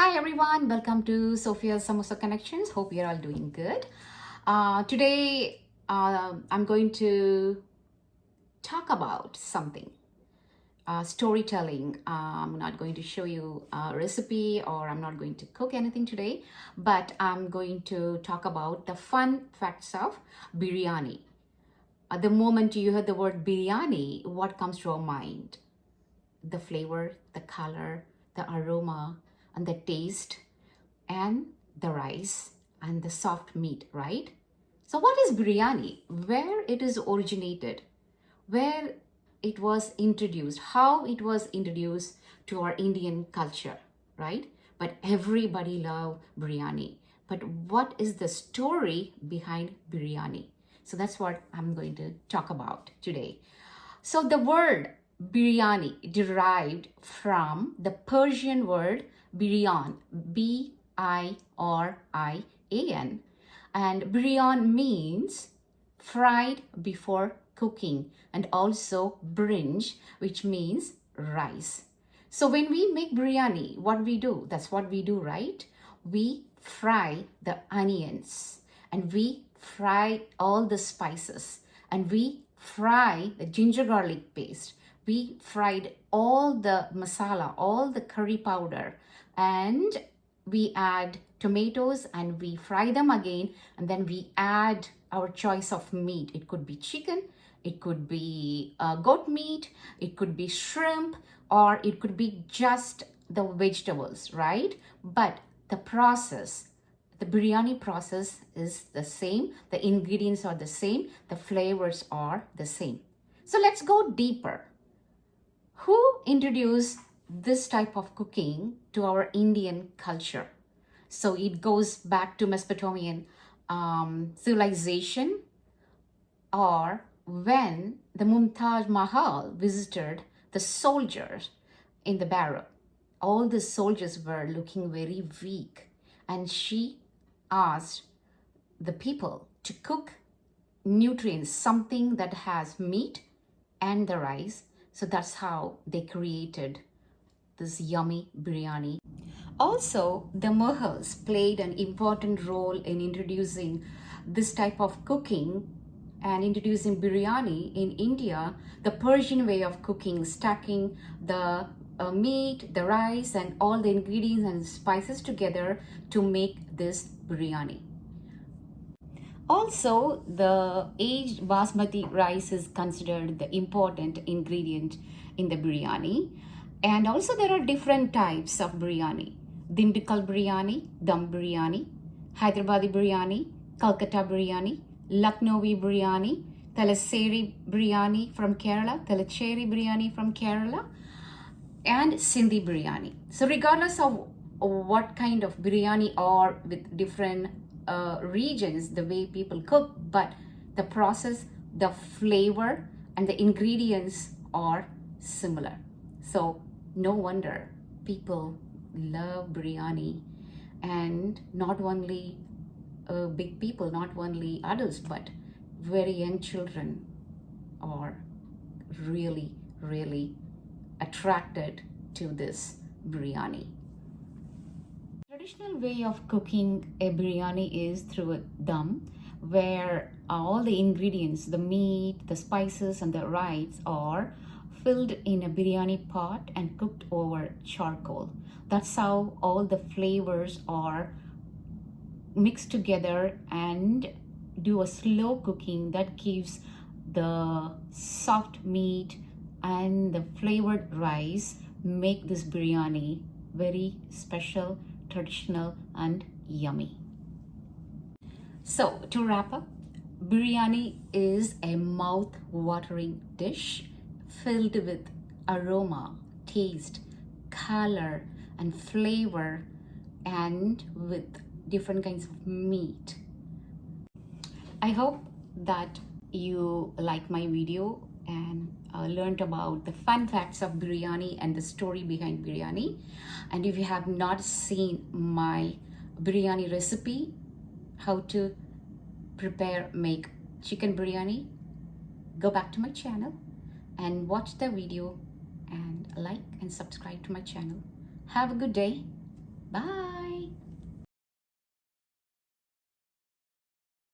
Hi everyone, welcome to Sophia's Samosa Connections. Hope you're all doing good. Today I'm going to talk about something, storytelling. I'm not going to show you a recipe or I'm not going to cook anything today, but I'm going to talk about the fun facts of biryani. The moment you hear the word biryani, what comes to your mind? The flavor, the color, the aroma, and the taste, and the rice and the soft meat, right? So what is biryani? Where it is originated, where it was introduced, how it was introduced to our Indian culture, right? But everybody love biryani. But what is the story behind biryani? So that's what I'm going to talk about today. So the word biryani derived from the Persian word birian, Birian, and birian means fried before cooking, and also bringe, which means rice. So when we make biryani, what we do, that's what we do, right? We fry the onions and we fry all the spices and we fry the ginger garlic paste. We fried all the masala, all the curry powder, and we add tomatoes and we fry them again, and then we add our choice of meat. It could be chicken, it could be goat meat, it could be shrimp, or it could be just the vegetables, right? But the process, the biryani process is the same, the ingredients are the same, the flavors are the same. So let's go deeper. Who introduced this type of cooking to our Indian culture? So it goes back to Mesopotamian civilization, or when the Mumtaz Mahal visited the soldiers in the barrack. All the soldiers were looking very weak, and she asked the people to cook nutrients, something that has meat and the rice. So that's how they created this yummy biryani. Also, the Mughals played an important role in introducing this type of cooking and introducing biryani in India, the Persian way of cooking, stacking the meat, the rice, and all the ingredients and spices together to make this biryani. Also, the aged basmati rice is considered the important ingredient in the biryani. And also there are different types of biryani. Dindigul biryani, dum biryani, Hyderabadi biryani, Calcutta biryani, Lucknowi biryani, Talaseri biryani from Kerala, Talacheri biryani from Kerala, and Sindi biryani. So regardless of what kind of biryani or with different regions, the way people cook, but the process, the flavor, and the ingredients are similar. So no wonder people love biryani, and not only big people, not only adults, but very young children are really, really attracted to this biryani. Traditional way of cooking a biryani is through a dum, where all the ingredients, the meat, the spices, and the rice are filled in a biryani pot and cooked over charcoal. That's how all the flavors are mixed together and do a slow cooking that gives the soft meat and the flavored rice, make this biryani very special, traditional, and yummy. So to wrap up, biryani is a mouth-watering dish filled with aroma, taste, color, and flavor, and with different kinds of meat. I hope that you like my video and learned about the fun facts of biryani and the story behind biryani. And if you have not seen my biryani recipe, how to make chicken biryani, go back to my channel and watch the video and like and subscribe to my channel. Have a good day. Bye.